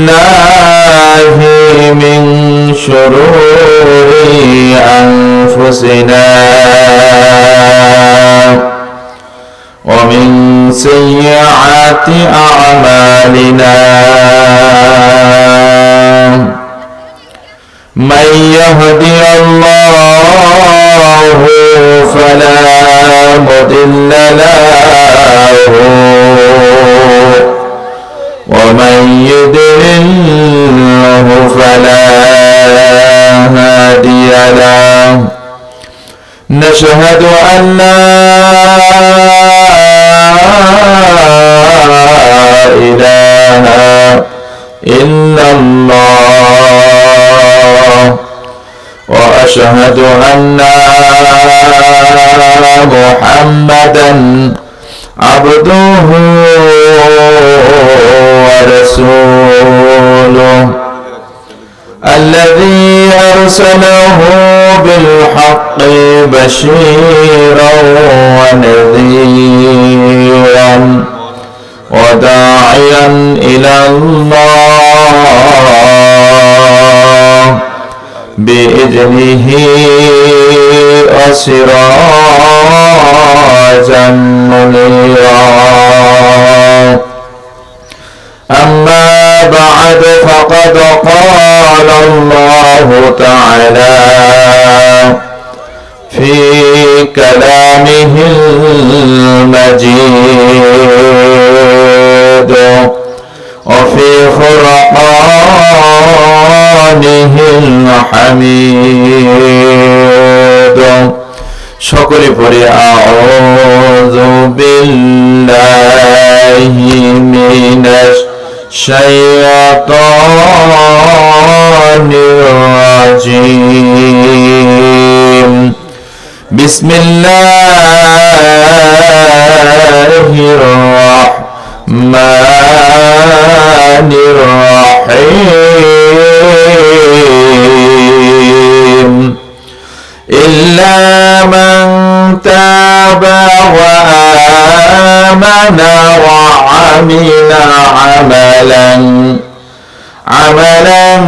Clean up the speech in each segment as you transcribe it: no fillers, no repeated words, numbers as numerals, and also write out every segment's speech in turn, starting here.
بالله من شرور أنفسنا ومن سيئات أعمالنا من يهدي الله فلا مضل له ومن يضلله فلا هادي له نشهد أن لا إله إلا الله وأشهد أن محمدا عبده ورسوله الذي أرسله بالحق بشيرا ونذيرا وداعيا إلى الله بإذنه وسراجا منيرا أما بعد فقد قال الله تعالى في كلامه المجيد وفي فرقانه الحميد সকলে পড়ে আউযু বিল্লাহি মিনাশ শাইতানির রাজীম বিসমিল্লাহির রাহমানির রাহিম ইল্লা মান তাবা ওয়া আমানা ওয়া আমিলা আমালান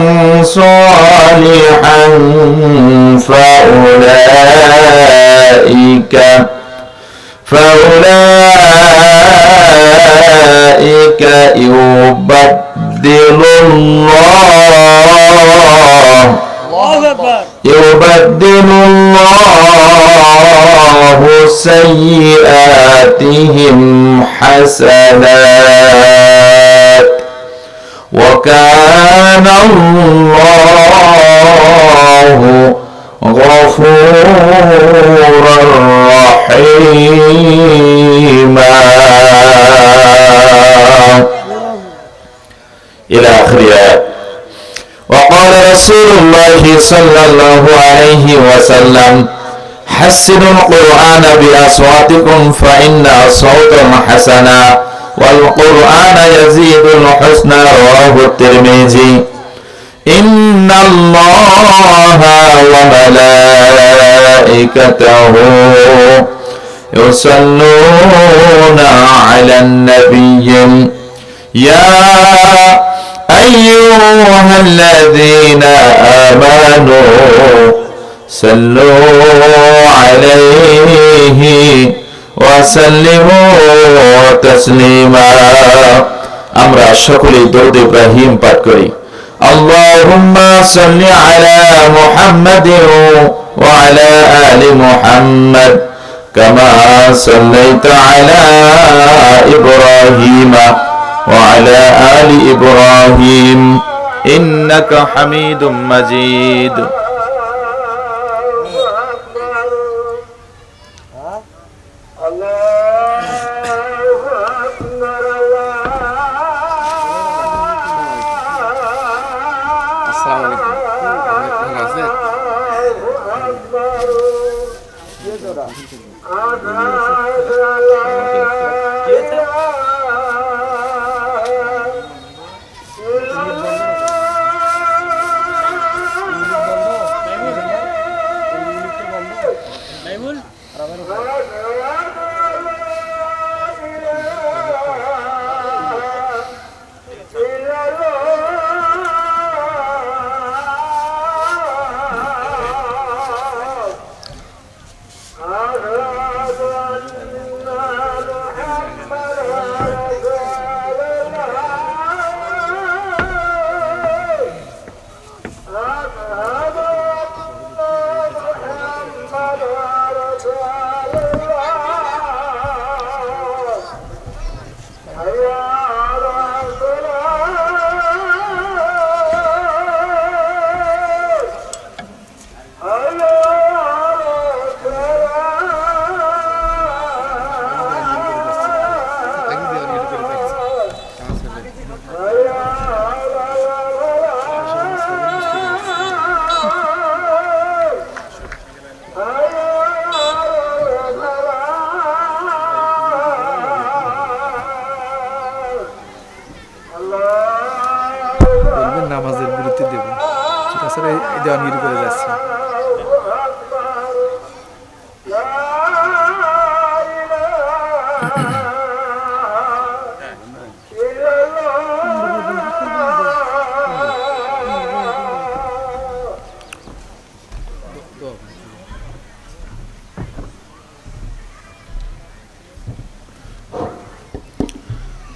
সালিহান فأولئك يبدل الله سيئاتهم حسنات وكان الله غفورا رحيما إلى آخر آية. وقال رسول الله صلى الله عليه وسلم حسنوا القرآن بأصواتكم فإن الصوت حسنا والقرآن يزيد الحسن رواه الترمذي إن الله وملائكته يصلون على النبي يا أيها الذين آمنوا صلوا عليه وسلموا تسليما আমরা সকলেই দরুদ ইব্রাহিম পাঠ করি আল্লাহুম্মা সাল্লি আলা মুহাম্মাদিন ওয়া আলা আলি মুহাম্মাদ কামা সাল্লাইতা আলা ইব্রাহিম ওয়া আলা আলি ইব্রাহিম ইন্নাকা হামিদুম মাজিদ বছরে দেওয়া শুরু করে যাচ্ছে।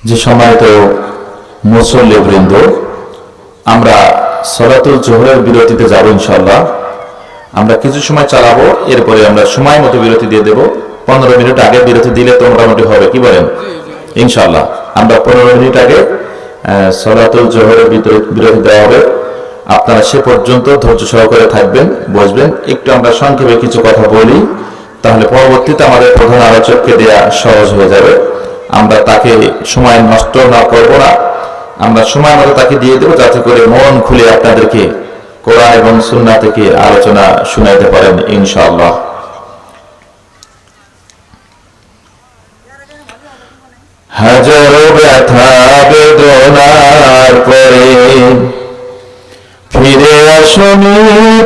যে সম্মানিত মুসল্লিবৃন্দ, আমরা সালাতুল জোহরের বিরতিতে যাব ইনশাআল্লাহ। আমরা কিছু সময় চালাবো, এরপরে আমরা সময় মতো বিরতি দিয়ে দেব। 15 মিনিট আগে বিরতি দিলে তো মোটামুটি হবে, কি বলেন? ইনশাআল্লাহ আমরা 15 মিনিট আগে সালাতুল জোহরের বিরতি দেওয়া হবে। আপনারা সে পর্যন্ত ধৈর্য সহকারে থাকবেন, বসবেন। একটু আমরা সংক্ষেপে কিছু কথা বলি, তাহলে পরবর্তীতে আমাদের প্রধান আলোচককে দেওয়া সহজ হয়ে যাবে। আমরা তাকে সময় নষ্ট না করব না, আমরা সময় মতো তাকে দিয়ে দেবো, যাতে করে মন খুলে আপনাদেরকে কোরআন এবং সুন্নাহ থেকে আলোচনা শোনাইতে পারেন ইনশাআল্লাহ। হাজারো ব্যথা বেদনার পরে ফিরে আসনি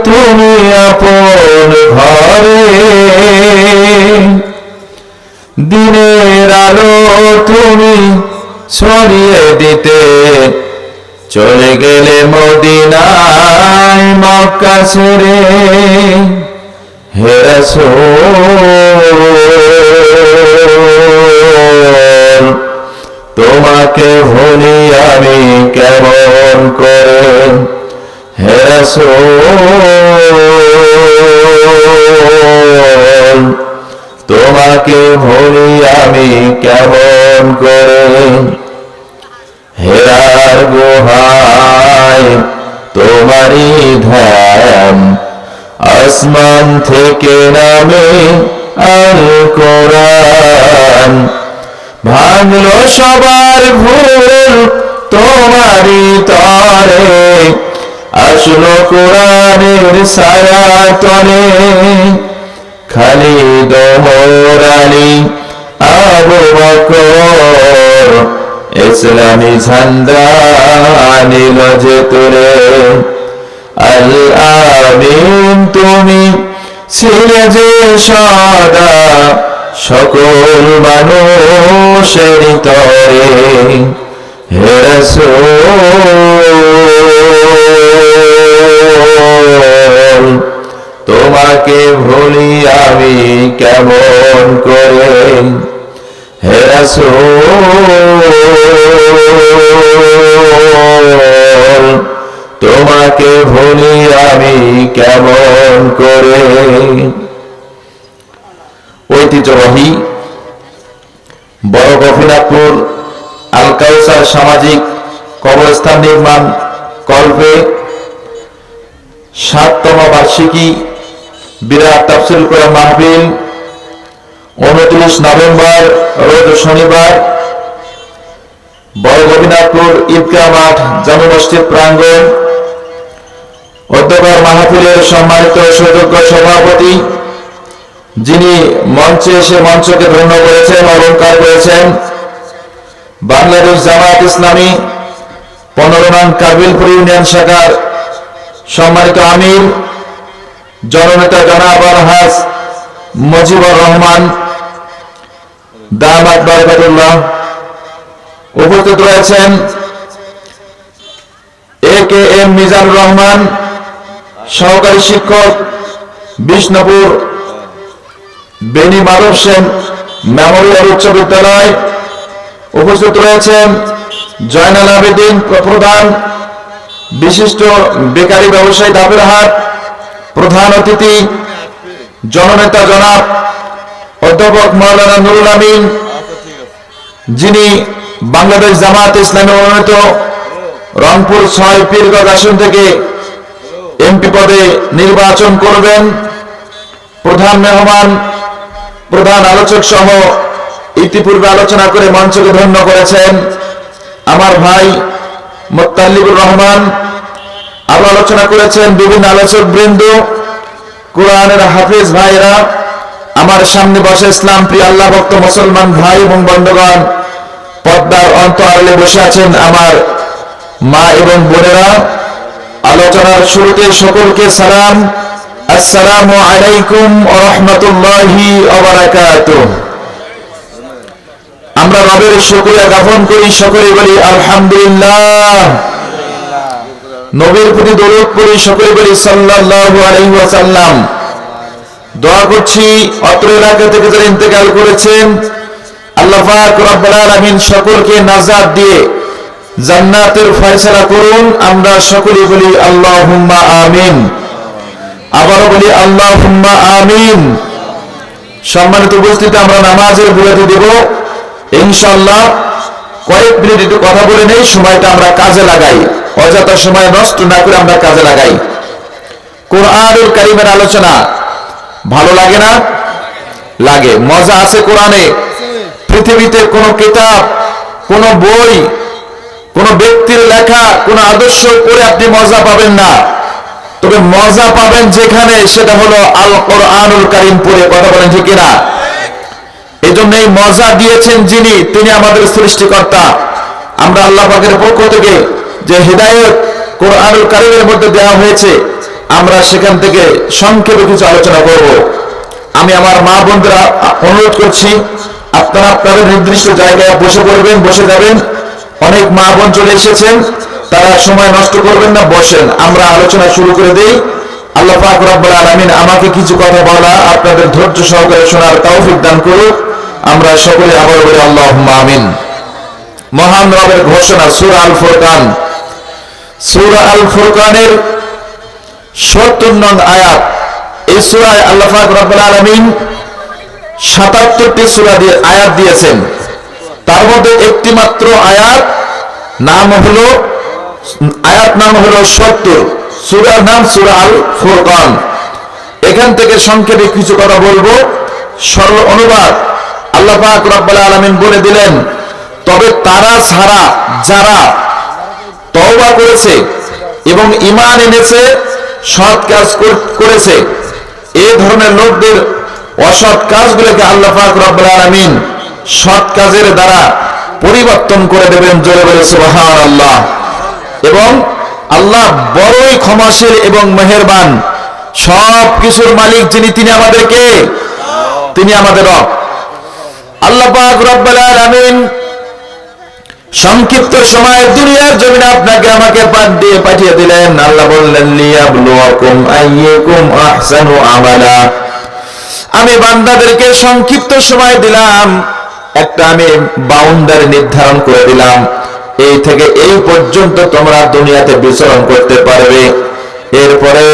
তুমি আপন ঘরে, দিনের আলো তুমি ছড়িয়ে দিতে চলে গেলে মদিনায় মক্কা ছেড়ে। হে রাসূল তোমাকে ভুলি আমি কেমন করে, হে রাসূল তোমাকে ভুলি আমি কেমন করে। হেরার গুহায় তোমারই ধ্যান, আসমান থেকে নামে আল কোরআন। ভাঙলো সবার ভুল তোমারই তরে, আসলো কোরআনের ছায়া তলে। খালিদ ওমর আলী আবু বকর ইসলামী ঝান্ডা নিল যে তোরে। আল আমিন তুমি ছিলে যে সদা সকল মানুষের তরে, হে রাসূল তোমাকে ভুলি আমি কেমন করে, হে রাসূল তোমাকে ভুলি আমি কেমন করে। ঐতিহ্যবাহী বড় গফিরাপুর আল কাউসার সামাজিক কবরস্থান নির্মাণ কল্পে 7তম বার্ষিকী বিরাট তাফসীর কোরআন মাহফিল 29 নভেম্বর রোজ শনিবার বড় গোবিন্দপুর ঈদগাহ মাঠ জামে মসজিদ প্রাঙ্গণ। অধ্যক্ষ মাহফিলের সম্মানিত সুযোগ্য সভাপতি, যিনি মঞ্চে এসে মঞ্চকে ধন্য করেছেন, অলঙ্কার করেছেন, বাংলাদেশ জামায়াত ইসলামী 15 নং কাবিলপুর ইউনিয়ন শাখার সম্মানিত আমির জননেতা জনাব আলহাজ মুজিবুর রহমান দামাত বারাকাতুল্লাহ। উপস্থিত রয়েছেন AKM মিজানুর রহমান সহকারী শিক্ষক, বিষ্ণুপুর বেনি মাধব সেন মেমোরিয়াল উচ্চ বিদ্যালয়। উপস্থিত রয়েছেন জয়নাল আবেদিন প্রধান, বিশিষ্ট বেকারি ব্যবসায়ী ধাপেরহাট। প্রধান অতিথি জননেতা জনাব অধ্যাপক মাওলানা নুরুল আমিন, যিনি বাংলাদেশ জামায়াত ইসলামী মনোনীত রংপুর 6 পীরগঞ্জ আসন থেকে এমপি পদে নির্বাচন করবেন। প্রধান মেহমান, প্রধান আলোচক সহ ইতিপূর্বে আলোচনা করে মঞ্চকে ধন্য করেছেন আমার ভাই মোত্তালিবুর রহমান। আরো আলোচনা করেছেন বিভিন্ন আলোচক বৃন্দ, কোরআনের হাফিজ ভাইরা। আমার সামনে বসে ইসলাম প্রিয় আল্লাহ ভক্ত মুসলমান ভাই এবং বন্ধুগণ, পর্দার অন্তরালে বসে আছেন আমার মা এবং বোনেরা। আলোচনার শুরুতে সকলকে সালাম, আসসালামু আলাইকুম ওয়া রাহমাতুল্লাহি ওয়া বারাকাতুহু। আমরা রবের শুকরিয়া জ্ঞাপন করি, সকলে বলি আলহামদুলিল্লাহ। নবীর প্রতি দরুদ পড়ি, সকলে বলি সাল্লাল্লাহু আলাইহি ওয়াসাল্লাম। দোয়া করছি অত্র এলাকা থেকে যারা ইন্তেকাল করেছেন, আল্লাহ পাক রব্বুল আলামিন সকলকে নাজাত দিয়ে জান্নাতের ফয়সালা করুন। আমরা সকলে বলি আল্লাহুম্মা আমিন। আবারও বলি আল্লাহুম্মা আমিন। সম্মানিত উপস্থিতি, আমরা নামাজের বিরতি দেব ইনশাআল্লাহ। কয়েক মিনিট একটু কথা বলে নেই, সময়টা আমরা কাজে লাগাই, অযথা সময় নষ্ট না করে আমরা কাজে লাগাই। কোরআনুল কারীমের আলোচনা ভালো লাগে না? লাগে। মজা আছে কোরআনে। পৃথিবীতে কোনো কিতাব, কোনো বই, কোন ব্যক্তির লেখা, কোন আদর্শ পড়ে আপনি মজা পাবেন না। তবে মজা পাবেন যেখানে, সেটা হলো আল কোরআনুল কারীম পড়ে। কথা বলেন ঠিক কিনা? এই জন্য এই মজা দিয়েছেন যিনি, তিনি আমাদের সৃষ্টিকর্তা। আমরা আল্লাহ পাকের পক্ষ থেকে যে হিদায়াত কোরআনুল কারীমের মধ্যে দেওয়া হয়েছে, আমরা সেখান থেকে সংক্ষেপে কিছু আলোচনা করব। আমি আমার মা বোনদের অনুরোধ করছি, আপনারা আপনাদের নির্দিষ্ট জায়গায় বসে পড়বেন, বসে যাবেন। অনেক মা বোন চলে এসেছেন, তারা সময় নষ্ট করবেন না, বসেন। আমরা আলোচনা শুরু করে দেই। আল্লাহ পাক রব্বুল আলামিন আমাকে কিছু কথা বলা, আপনাদের ধৈর্য সহকারে শোনার তৌফিক দান করুক। আমরা সকলে আবার বলি আল্লাহুম্মা আমিন। মহান রবের ঘোষণা, সূরা আল ফুরকান। সূরা আল ফুরকানের ৭০ নং আয়াত। এই সূরায় আল্লাহ পাক রব্বুল আলামিন ৭৭টি সূরা দিয়ে আয়াত দিয়েছেন। তার মধ্যে একটি মাত্র আয়াত নাম হলো ৭০। সূরার নাম সূরা আল ফুরকান। এখান থেকে সংক্ষেপে কিছু কথা বলবো। সরল অনুবাদ, আল্লাহ পাক রব্বুল আলামিন বলে দিলেন, তবে তারা ছাড়া যারা তওবা করেছে এবং ঈমান এনেছে, সৎ কাজ করেছে, এই ধরনের লোকদের অসৎ কাজগুলোকে আল্লাহ পাক রব্বুল আলামিন সৎ কাজের দ্বারা পরিবর্তন করে দেবেন। জোরে বলে সুবহানাল্লাহ। এবং আল্লাহ বড়ই ক্ষমাশীল এবং মেহেরবান। সব কিছুর মালিক যিনি, তিনি আমাদেরকে, তিনি আমাদের রব। আল্লাহ পাক রব্বুল আলামিন সংক্ষিপ্ত সময়ে দুনিয়ার জমিনে আপনাকে আমাকে পাঠিয়ে দিলেন। আল্লাহ বললেন, লিয়াবলুয়াকুম আইয়ুকুম আহসানু আমালা। আমি বান্দাদেরকে সংক্ষিপ্ত সময় দিলাম, একটা আমি বাউন্ডারি নির্ধারণ করে দিলাম। এই থেকে এই পর্যন্ত তোমরা দুনিয়াতে বিচরণ করতে পারবে। এরপরে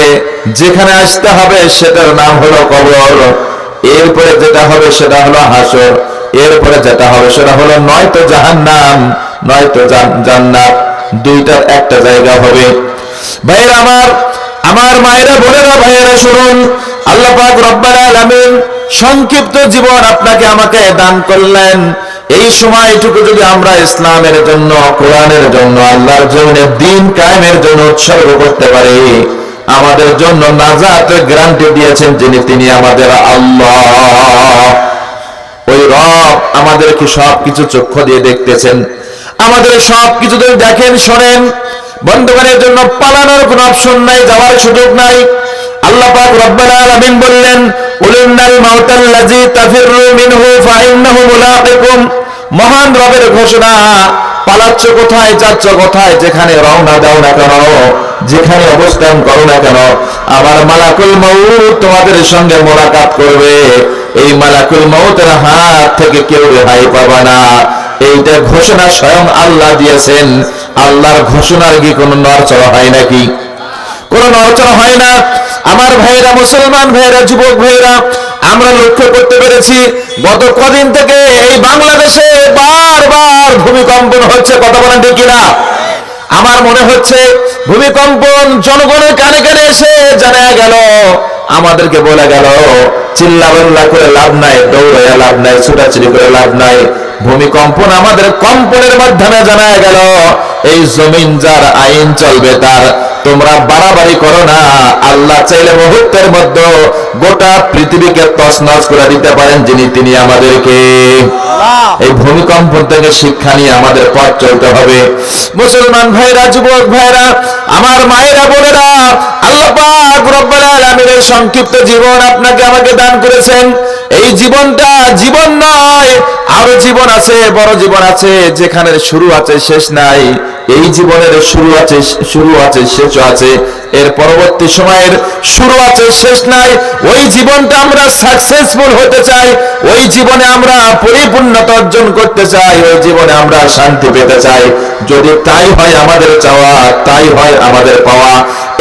যেখানে আসতে হবে সেটার নাম হলো কবর। এরপরে যেটা হবে সেটা হলো হাসর। এরপরে যেটা হবে সেটা হলো নয়তো জাহান্নাম, নয়তো জান্নাত। দুইটার একটা জায়গা হবে। ভাইরা আমার মায়েরা, বোনেরা, ভাইয়েরা, শুনুন। আল্লাহ পাক রব্বুল আলামিন সংক্ষিপ্ত জীবন আপনাকে আমাকে দান করলেন। এই সময়টুকু যদি আমরা ইসলামের জন্য, কোরআনের জন্য, আল্লাহর জন্য, দ্বীন কায়েমের জন্য উৎসর্গ করতে পারি, আমাদের জন্য নাজাতের গ্যারান্টি দিয়েছেন যিনি, তিনি আমাদের আল্লাহ। ওই রব আমাদেরকে সবকিছু চক্ষু দিয়ে দেখতেছেন। আমাদের সবকিছু যদি দেখেন, শোনেন। বন্ধুগণের জন্য পালানোর কোনো অপশন নাই, যাওয়ার সুযোগ নাই। আল্লাহ পাক রব্বুল আলামিন বললেন, উলিন্নাল মাউতাল্লাযী তাফিরু মিনহু ফাইন্নাহু মুলাকিকুম। মহান রবের ঘোষণা, পালাচ্ছ কোথায়, যাচ্ছ কোথায়, যেখানে রওনা দাও না কেন, যেখানে অবস্থান করো না কেন, আমার মালাকুল মউত তোমাদের সঙ্গে মোলাকাত করবে। এই মালাকুল মউতের হাত থেকে কেউ রেহাই পাবে না। এইটা ঘোষণা স্বয়ং আল্লাহ দিয়েছেন। আল্লাহর ঘোষণার কি কোনো নড়চড় হয় নাকি? কোনো নড়চড় হয় না। আমার ভাইরা, মুসলমান ভাইরা, যুবক ভাইরা, আমরা লক্ষ্য করতে পেরেছি গত কদিন থেকে এই বাংলাদেশে বারবার ভূমিকম্পন হচ্ছে। কথা বলেন ঠিক কিনা? আমার মনে হচ্ছে ভূমিকম্পন জনগণের কানে কানে এসে জানা গেল, আমাদেরকে বলে গেল, চিল্লাপাল্লা করে লাভ নাই, দৌড়াইয়া লাভ নাই, ছুটাছুটি করে লাভ নাই। ভূমিকম্পন আমাদের কম্পনের মাধ্যমে জানা গেল, এই জমিন যার, আইন চলবে তার, তোমরা বাড়াবাড়ি করো না। আল্লাহ চাইলে মুহূর্তের মধ্যে গোটা পৃথিবীকে তছনছ করে দিতে পারেন, যিনি তিনি আমাদেরকে। এই ভূমিকম্প থেকে শিক্ষা নিয়ে আমাদের পথ চলতে হবে। মুসলমান ভাইরা, যুবক ভাইরা, আমার মায়েরা, বোনেরা, আল্লাহ পাক রব্বুল আলামিনের সংক্ষিপ্ত জীবন আপনাকে আমাকে দান করেছেন। এই জীবনটা জীবন নয়, আরো জীবন আছে, বড় জীবন আছে, যেখানে শুরু আছে শেষ নাই। এই জীবনের শুরু আছে, শেষও আছে। এর পরবর্তী সময়ের শুরু আছে, শেষ নাই। ওই জীবনটা আমরা সাকসেসফুল হতে চাই, ওই জীবনে আমরা পরিপূর্ণতা অর্জন করতে চাই, ওই জীবনে আমরা শান্তি পেতে চাই। যদি তাই হয় আমাদের চাওয়া, তাই হয় আমাদের পাওয়া,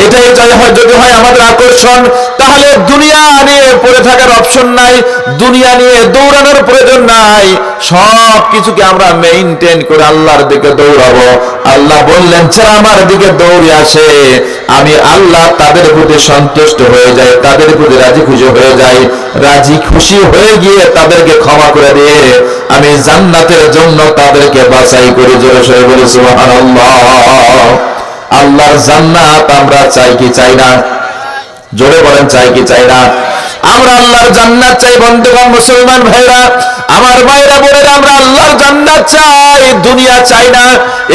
এটাই জয় হয় যদি হয় আমাদের আকর্ষণ, তাহলে দুনিয়া নিয়ে পড়ে থাকার অপশন নাই, দুনিয়া নিয়ে দৌড়ানোর প্রয়োজন নাই। সব কিছুকে আমরা মেইনটেইন করে আল্লাহর দিকে দৌড়াবো। আল্লাহ বললেন, যারা আমার দিকে দৌড়ে আসে, আমি আল্লাহ তাদের প্রতি সন্তুষ্ট হয়ে যাই, তাদের প্রতি রাজি খুশি হয়ে যাই। রাজি খুশি হয়ে গিয়ে তাদেরকে ক্ষমা করে দিয়ে আমি জান্নাতের জন্য তাদেরকে বাছাই করি। জোরে সরে বলে সুবহানাল্লাহ। আল্লাহর জান্নাত আমরা চাই কি চাই না? জোরে বলেন, চাই কি চাই না? আমরা আল্লাহর জান্নাত চাই। বন্ধুগণ, মুসলমান ভাইরা, আমার ভাইরা, বোনেরা, আমরা আল্লাহর জান্নাত চাই, দুনিয়া চাই না।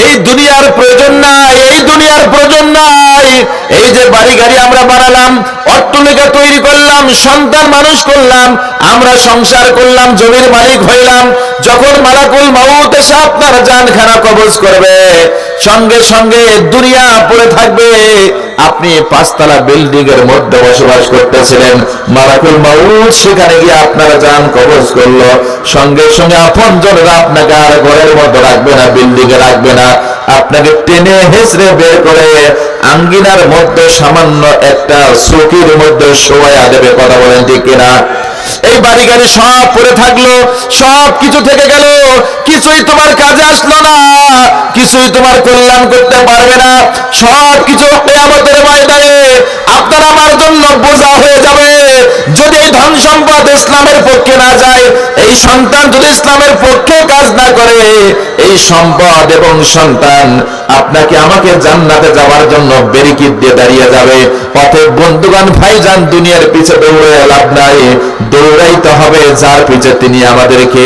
এই দুনিয়ার প্রয়োজন নাই, এই দুনিয়ার প্রয়োজন নাই। এই যে বাড়ি গাড়ি আমরা বানালাম, অট্টালিকা তৈরি করলাম, সন্তান মানুষ করলাম, আমরা সংসার করলাম, জমির মালিক হইলাম, যখন মালাকুল মাউত এসে আপনার জানখানা কবজ করবে, সঙ্গে সঙ্গে দুনিয়া পড়ে থাকবে। আপনি 5 তলা বিল্ডিং এর মধ্যে বসবাস করতেছিলেন, মালাকুল মাউত সেখানে গিয়ে আপনার জান কবজ করলো, সঙ্গে সঙ্গে আপনজনরা আপনাকে আর ঘরের মধ্যে রাখবে না, বিল্ডিং এ রাখবে না, আপনাকে টেনে হেঁচড়ে বের করে আঙ্গিনার মধ্যে সামান্য একটা চৌকির মধ্যে শোয়া দেবে। কথা বলেন ঠিক কিনা? এই বাড়ি গাড়ি সব পড়ে থাকলো, সব কিছু থেকে গেল, কিছুই তোমার কাজে আসলো না, কিছুই তোমার কল্যাণ করতে পারবে না। সব কিছু কিয়ামতের ময়দানে আপনার আমার জন্য বোঝা হয়ে যাবে। যদি এই ধন সম্পদ ইসলামের পক্ষে না যায়, এই সন্তান যদি ইসলামের পক্ষে কাজ না করে, এই সম্পদ এবং সন্তান আপনাকে আমাকে জান্নাতে যাওয়ার জন্য ব্যারিকেড দিয়ে দাঁড়িয়ে যাবে। অতএব বন্ধুগণ, ভাইজান, দুনিয়ার পিছে দৌড়ে লাভ নাই, দৌড়াইতে হবে যার পিছে তিনি আমাদেরকে।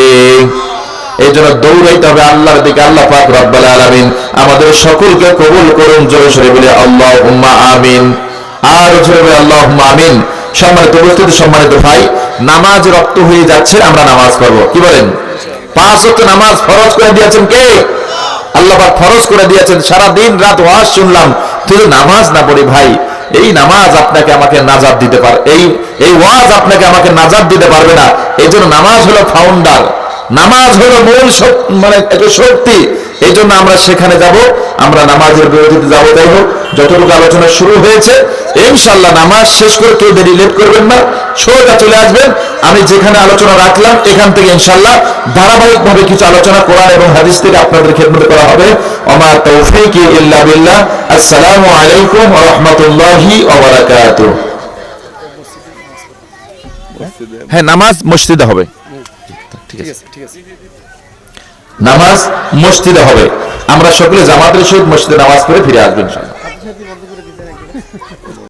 এই জন্য দৌড়াইতে হবে আল্লাহর দিকে। আল্লাহ পাক রব্বুল আলামিন আমাদের সকলকে কবুল করুন। জোরে সরে বলে আল্লাহুম্মা আমিন। আর জোরে বলে আল্লাহুম্মা আমিন। সম্মানিত উপস্থিতি, সম্মানিত ভাই, নামাজ রক্ত হয়ে যাচ্ছে, আমরা নামাজ পড়ব। কি বলেন? 5 ওয়াক্ত নামাজ ফরজ করে দিয়েছেন কে? আল্লাহ পাক ফরজ করে দিয়েছেন। সারা দিন রাত ওয়াজ শুনলাম, তুই নামাজ না পড়ি ভাই, এই নামাজ আপনাকে আমাকে নাজাত দিতে পারে, এই ওয়াজ আপনাকে আমাকে নাজাত দিতে পারবে না। এই জন্য নামাজ হলো ফাউন্ডার, নামাজ হলো মূল মানে একটা শক্তি। এই জন্য আমরা সেখানে যাব, আমরা নামাজের বিরতিতে যাব। তাই হোক, যতটুকু আলোচনা শুরু হয়েছে, ইনশাআল্লাহ নামাজ শেষ করে কেউ দেরি লেট করবেন না, সোজা চলে আসবেন। আমি যেখানে আলোচনা রাখলাম এখান থেকে ইনশাআল্লাহ ধারাবাহিকভাবে কিছু আলোচনা কোরআন এবং হাদিস থেকে আপনাদের খেদমত করা হবে। ওমা তৌফিকি ইল্লা বিল্লাহ। আসসালামু আলাইকুম ওয়া রাহমাতুল্লাহি ওয়া বারাকাতুহু। হ্যাঁ, নামাজ মসজিদে হবে। ঠিক আছে, ঠিক আছে, নামাজ মসজিদে হবে। আমরা সকলে জামাতের সহিত মসজিদে নামাজ পড়ে ফিরে আসবেন ইনশাআল্লাহ।